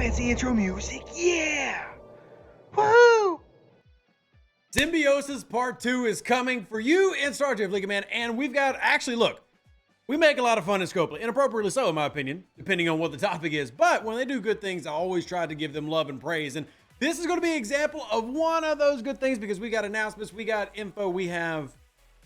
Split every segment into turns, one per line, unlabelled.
fancy intro music. Yeah! Woohoo!
Symbiosis Part 2 is coming for you in Star Trek Fleet Command, and we've got, actually, look, we make a lot of fun in Scopely, inappropriately so, in my opinion, depending on what the topic is, but when they do good things, I always try to give them love and praise, and this is going to be an example of one of those good things because we got announcements, we got info, we have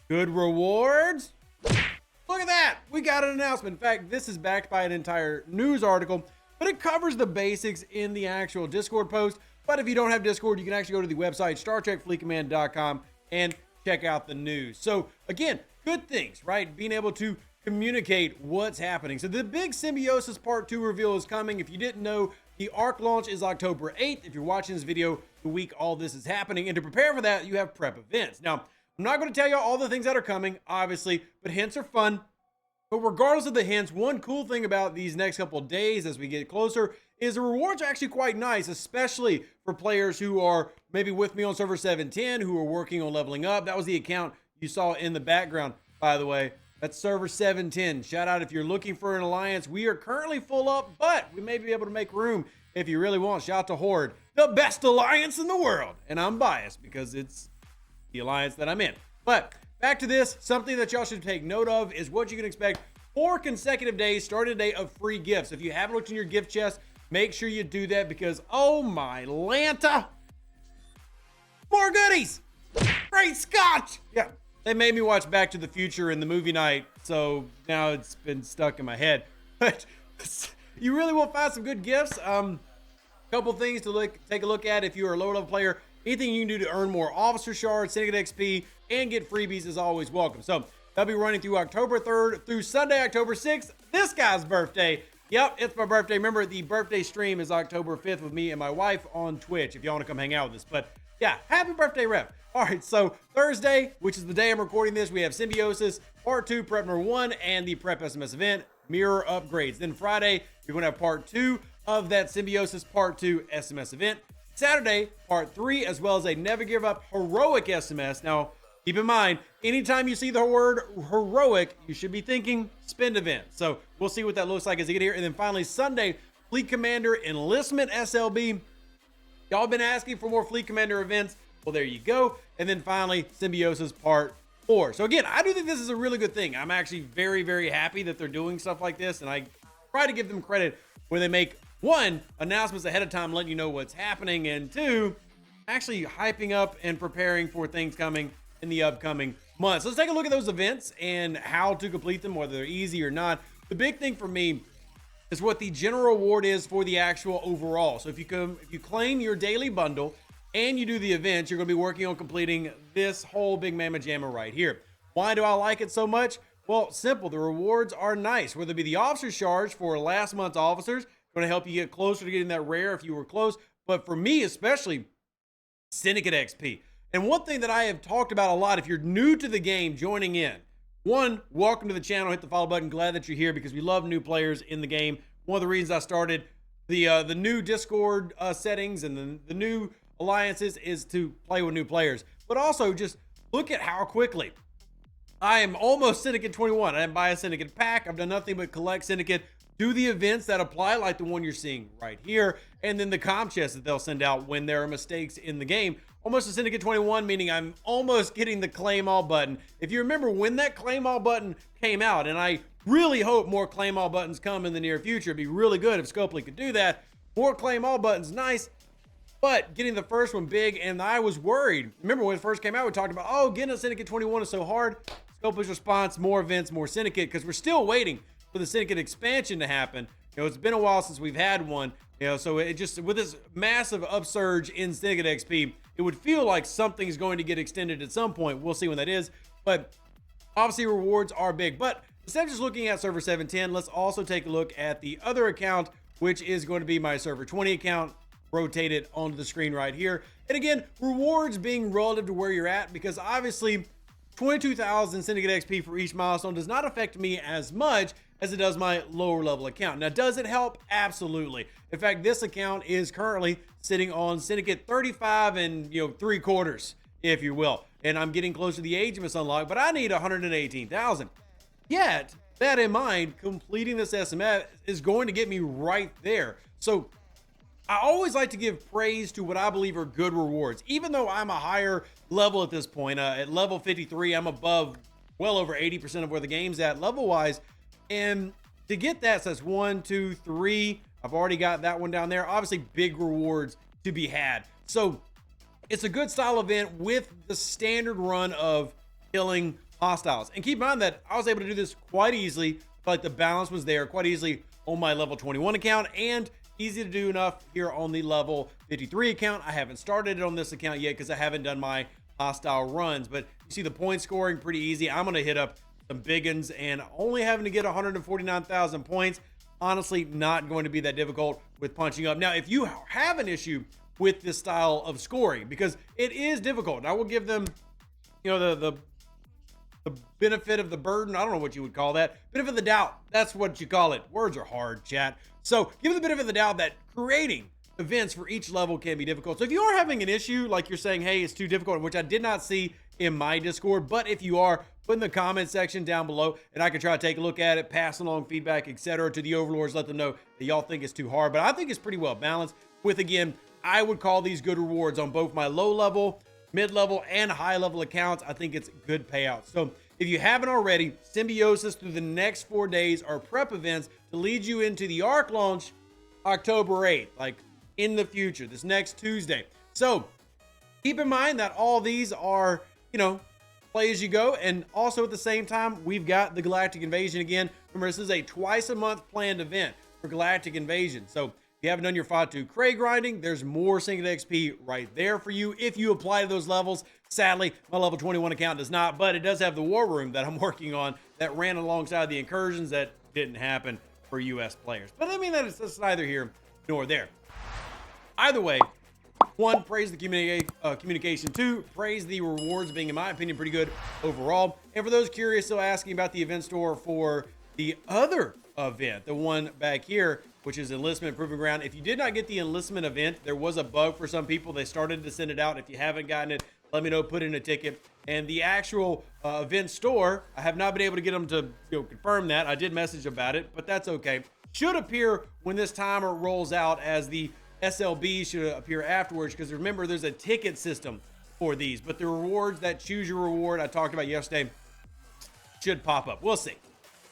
good rewards. Look at that! We got an announcement. In fact, this is backed by an entire news article, but it covers the basics in the actual Discord post. But if you don't have Discord, you can actually go to the website, StarTrekFleetCommand.com, and check out the news. So again, good things, right? Being able to communicate what's happening. So the big Symbiosis Part 2 reveal is coming. If you didn't know, the ARC launch is October 8th. If you're watching this video, the week all this is happening. And to prepare for that, you have prep events. Now, I'm not going to tell you all the things that are coming, obviously, but hints are fun. But regardless of the hints, one cool thing about these next couple of days as we get closer is the rewards are actually quite nice, especially for players who are maybe with me on server 710, who are working on leveling up. That was the account you saw in the background, by the way. That's server 710. Shout out if you're looking for an alliance. We are currently full up, but we may be able to make room if you really want. Shout out to Horde, the best alliance in the world. And I'm biased because it's the alliance that I'm in. But back to this, something that y'all should take note of is what you can expect 4 consecutive days, starting a day of free gifts. If you haven't looked in your gift chest, make sure you do that because, oh my Lanta, more goodies. Great Scott. Yeah, they made me watch Back to the Future in the movie night, so now it's been stuck in my head. But you really will find some good gifts. Couple things to take a look at if you're a low level player. Anything you can do to earn more officer shards, syndicate XP, and get freebies is always welcome. So they'll be running through October 3rd through Sunday, October 6th. This guy's birthday. Yep, it's my birthday. Remember, the birthday stream is October 5th with me and my wife on Twitch if you want to come hang out with us. But yeah, happy birthday, Rep. All right, so Thursday, which is the day I'm recording this, we have Symbiosis Part 2, Prep number 1, and the Prep SMS event, mirror upgrades. Then Friday, you're going to have Part 2 of that Symbiosis Part 2 SMS event. Saturday, Part 3, as well as a Never Give Up Heroic SMS. Now, keep in mind, anytime you see the word heroic, you should be thinking spend event. So we'll see what that looks like as you get here. And then finally, Sunday, Fleet Commander Enlistment SLB. Y'all been asking for more Fleet Commander events. Well, there you go. And then finally, Symbiosis Part 4. So again, I do think this is a really good thing. I'm actually very, very happy that they're doing stuff like this. And I try to give them credit when they make, 1, announcements ahead of time, letting you know what's happening. And 2, actually hyping up and preparing for things coming in the upcoming months. Let's take a look at those events and how to complete them, whether they're easy or not. The big thing for me is what the general reward is for the actual overall. So if you claim your daily bundle and you do the events, you're going to be working on completing this whole big mamma jamma right here. Why do I like it so much? Well, simple. The rewards are nice, whether it be the officer charge for last month's officers, going to help you get closer to getting that rare if you were close. But for me, especially, Syndicate XP. And one thing that I have talked about a lot, if you're new to the game, joining in, 1, welcome to the channel. Hit the follow button. Glad that you're here because we love new players in the game. One of the reasons I started the new Discord settings and the new alliances is to play with new players. But also just look at how quickly I am almost Syndicate 21. I didn't buy a Syndicate pack. I've done nothing but collect Syndicate, do the events that apply like the one you're seeing right here, and then the comp chest that they'll send out when there are mistakes in the game. Almost a Syndicate 21, meaning I'm almost getting the claim all button. If you remember when that claim all button came out, and I really hope more claim all buttons come in the near future. It'd be really good if Scopely could do that. More claim all buttons, nice. But getting the first one big, and I was worried. Remember when it first came out, we talked about, oh, getting a Syndicate 21 is so hard. Scopely's response, more events, more Syndicate, because we're still waiting for the Syndicate expansion to happen. You know, it's been a while since we've had one. You know, so it just, with this massive upsurge in Syndicate XP, it would feel like something's going to get extended at some point. We'll see when that is. But obviously rewards are big. But instead of just looking at server 710, let's also take a look at the other account, which is going to be my server 20 account, rotated onto the screen right here. And again, rewards being relative to where you're at, because obviously 22,000 Syndicate XP for each milestone does not affect me as much as it does my lower level account. Now, does it help? Absolutely. In fact, this account is currently sitting on Syndicate 35 and 3/4, if you will. And I'm getting close to the Agimus unlock, but I need 118,000. Yet, that in mind, completing this SMS is going to get me right there. So I always like to give praise to what I believe are good rewards, even though I'm a higher level at this point. At level 53, I'm above well over 80% of where the game's at level wise. And to get that, so that's 1, 2, 3. I've already got that one down there. Obviously, big rewards to be had. So it's a good style event with the standard run of killing hostiles. And keep in mind that I was able to do this quite easily. Like the balance was there quite easily on my level 21 account, and easy to do enough here on the level 53 account. I haven't started it on this account yet because I haven't done my hostile runs, but you see the point scoring pretty easy. I'm going to hit up some big ones, and only having to get 149,000 points, honestly, not going to be that difficult with punching up. Now, if you have an issue with this style of scoring, because it is difficult, and I will give them, you know, the benefit of the burden. I don't know what you would call that. Benefit of the doubt. That's what you call it. Words are hard, chat. So give it the benefit of the doubt that creating events for each level can be difficult. So if you are having an issue, like you're saying, hey, it's too difficult, which I did not see in my Discord, but if you are, put in the comment section down below, and I can try to take a look at it, pass along feedback, etc. to the overlords, let them know that y'all think it's too hard. But I think it's pretty well balanced with, again, I would call these good rewards on both my low level, mid-level, and high-level accounts. I think it's good payouts. So if you haven't already, Symbiosis through the next 4 days are prep events to lead you into the ARC launch October 8th, like in the future, this next Tuesday. So keep in mind that all these are, you know, play as you go. And also at the same time, we've got the Galactic Invasion again. Remember, this is a twice-a-month planned event for Galactic Invasion. So if you haven't done your Fatu Cray grinding, there's more Syndicate XP right there for you if you apply to those levels. Sadly, my level 21 account does not, but it does have the War Room that I'm working on that ran alongside the incursions that didn't happen for US players. But I mean, that's neither here nor there. Either way, one, praise the communication. Two, praise the rewards being, in my opinion, pretty good overall. And for those curious, still asking about the event store for the other event, the one back here, which is Enlistment Proving Ground. If you did not get the Enlistment event, there was a bug for some people. They started to send it out. If you haven't gotten it, let me know, put in a ticket. And the actual event store, I have not been able to get them to confirm that. I did message about it, but that's okay. Should appear when this timer rolls out, as the SLB should appear afterwards, because remember, there's a ticket system for these. But the rewards that choose your reward I talked about yesterday should pop up. We'll see.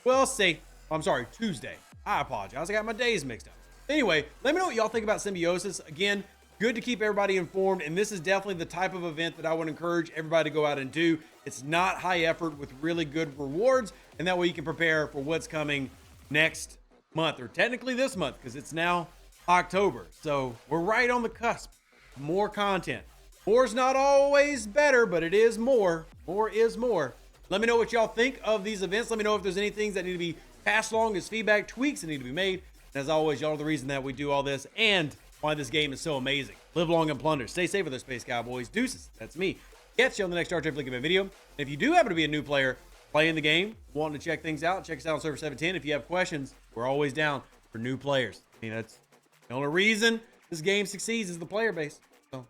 We'll see. I'm sorry, Tuesday. I apologize. I got my days mixed up. Anyway, let me know what y'all think about Symbiosis. Again, good to keep everybody informed, and this is definitely the type of event that I would encourage everybody to go out and do. It's not high effort with really good rewards, and that way you can prepare for what's coming next month, or technically this month, because it's now October. So we're right on the cusp. More content. More's not always better, but it is more. More is more. Let me know what y'all think of these events. Let me know if there's any things that need to be passed along as feedback, tweaks that need to be made. And as always, y'all are the reason that we do all this and why this game is so amazing. Live long and plunder. Stay safe with those Space Cowboys. Deuces. That's me. Catch you on the next Star Trek Flickman video. And if you do happen to be a new player playing the game, wanting to check things out, check us out on server 710. If you have questions, we're always down for new players. I mean, that's the only reason this game succeeds is the player base. So,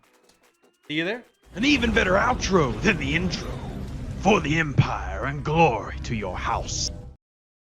see you there.
An even better outro than the intro. For the Empire and glory to your house.